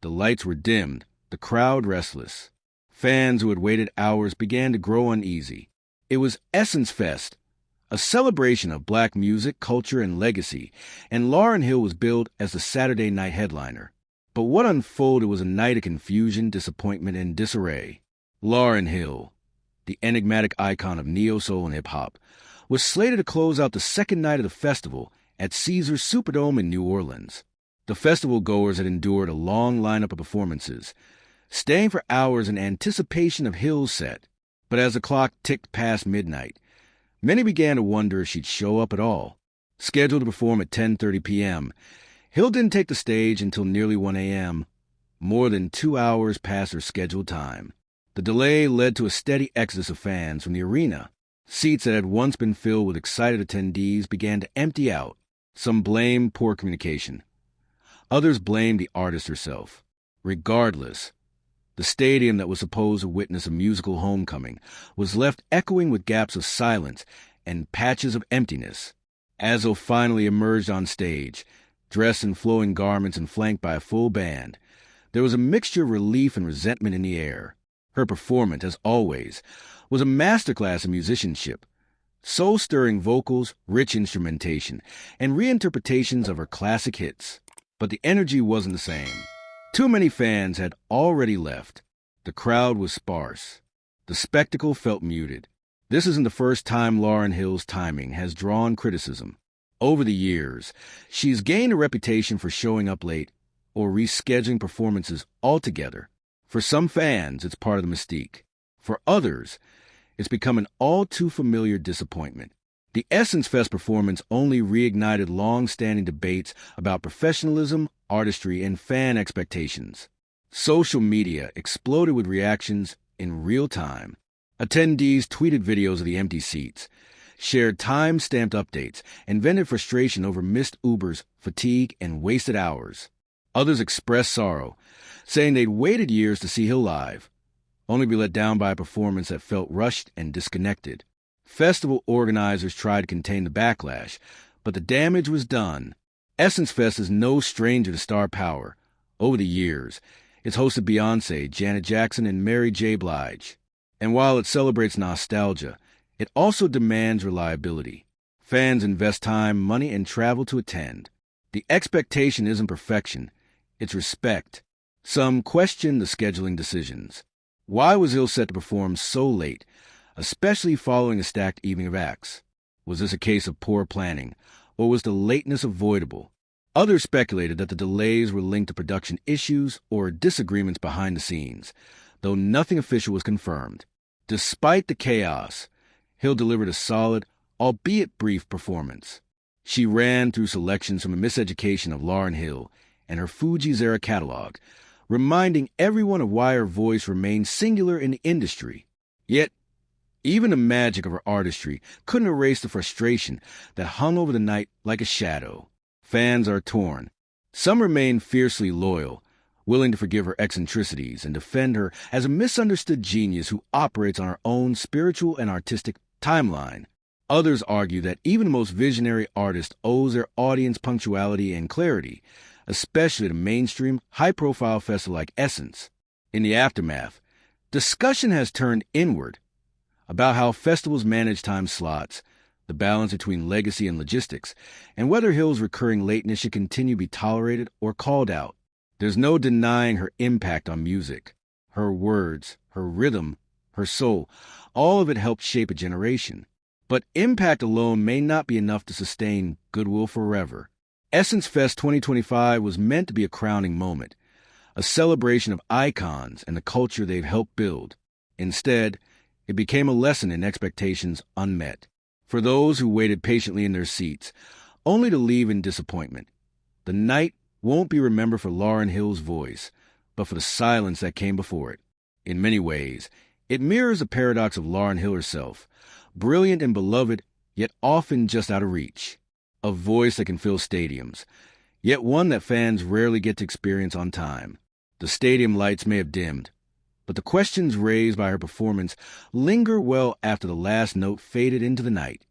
The lights were dimmed, the crowd restless. Fans who had waited hours began to grow uneasy. It was Essence Fest, a celebration of black music, culture, and legacy, and Lauryn Hill was billed as the Saturday night headliner. But what unfolded was a night of confusion, disappointment, and disarray. Lauryn Hill, the enigmatic icon of neo-soul and hip-hop, was slated to close out the second night of the festival at Caesars Superdome in New Orleans. The festival-goers had endured a long lineup of performances, staying for hours in anticipation of Hill's set. But as the clock ticked past midnight, many began to wonder if she'd show up at all. Scheduled to perform at 10:30 p.m., Hill didn't take the stage until nearly 1 a.m., more than 2 hours past her scheduled time. The delay led to a steady exodus of fans from the arena. Seats that had once been filled with excited attendees began to empty out. Some blamed poor communication. Others blamed the artist herself. Regardless, the stadium that was supposed to witness a musical homecoming was left echoing with gaps of silence and patches of emptiness. As Hill finally emerged on stage, dressed in flowing garments and flanked by a full band, there was a mixture of relief and resentment in the air. Her performance, as always, was a masterclass in musicianship. Soul-stirring vocals, rich instrumentation, and reinterpretations of her classic hits. But the energy wasn't the same. Too many fans had already left. The crowd was sparse. The spectacle felt muted. This isn't the first time Lauryn Hill's timing has drawn criticism. Over the years, she's gained a reputation for showing up late or rescheduling performances altogether. For some fans, it's part of the mystique. For others, it's become an all-too-familiar disappointment. The Essence Fest performance only reignited long-standing debates about professionalism, artistry, and fan expectations. Social media exploded with reactions in real time. Attendees tweeted videos of the empty seats, shared time-stamped updates, and vented frustration over missed Ubers, fatigue, and wasted hours. Others expressed sorrow, saying they'd waited years to see Hill live, only to be let down by a performance that felt rushed and disconnected. Festival organizers tried to contain the backlash, but the damage was done. Essence Fest is no stranger to star power. Over the years, it's hosted Beyoncé, Janet Jackson, and Mary J. Blige. And while it celebrates nostalgia, it also demands reliability. Fans invest time, money, and travel to attend. The expectation isn't perfection, it's respect. Some question the scheduling decisions. Why was Hill set to perform so late, especially following a stacked evening of acts? Was this a case of poor planning, or was the lateness avoidable? Others speculated that the delays were linked to production issues or disagreements behind the scenes, though nothing official was confirmed. Despite the chaos, Hill delivered a solid, albeit brief, performance. She ran through selections from A Miseducation of Lauryn Hill and her Fugees era catalog, reminding everyone of why her voice remained singular in the industry. Yet, even the magic of her artistry couldn't erase the frustration that hung over the night like a shadow. Fans are torn. Some remain fiercely loyal, willing to forgive her eccentricities and defend her as a misunderstood genius who operates on her own spiritual and artistic timeline. Others argue that even the most visionary artist owes their audience punctuality and clarity, especially at a mainstream, high-profile festival like Essence. In the aftermath, discussion has turned inward about how festivals manage time slots, the balance between legacy and logistics, and whether Hill's recurring lateness should continue to be tolerated or called out. There's no denying her impact on music. Her words, her rhythm, her soul, all of it helped shape a generation. But impact alone may not be enough to sustain goodwill forever. Essence Fest 2025 was meant to be a crowning moment, a celebration of icons and the culture they've helped build. Instead, it became a lesson in expectations unmet. For those who waited patiently in their seats, only to leave in disappointment, the night won't be remembered for Lauryn Hill's voice, but for the silence that came before it. In many ways, it mirrors the paradox of Lauryn Hill herself, brilliant and beloved, yet often just out of reach. A voice that can fill stadiums, yet one that fans rarely get to experience on time. The stadium lights may have dimmed, but the questions raised by her performance linger well after the last note faded into the night.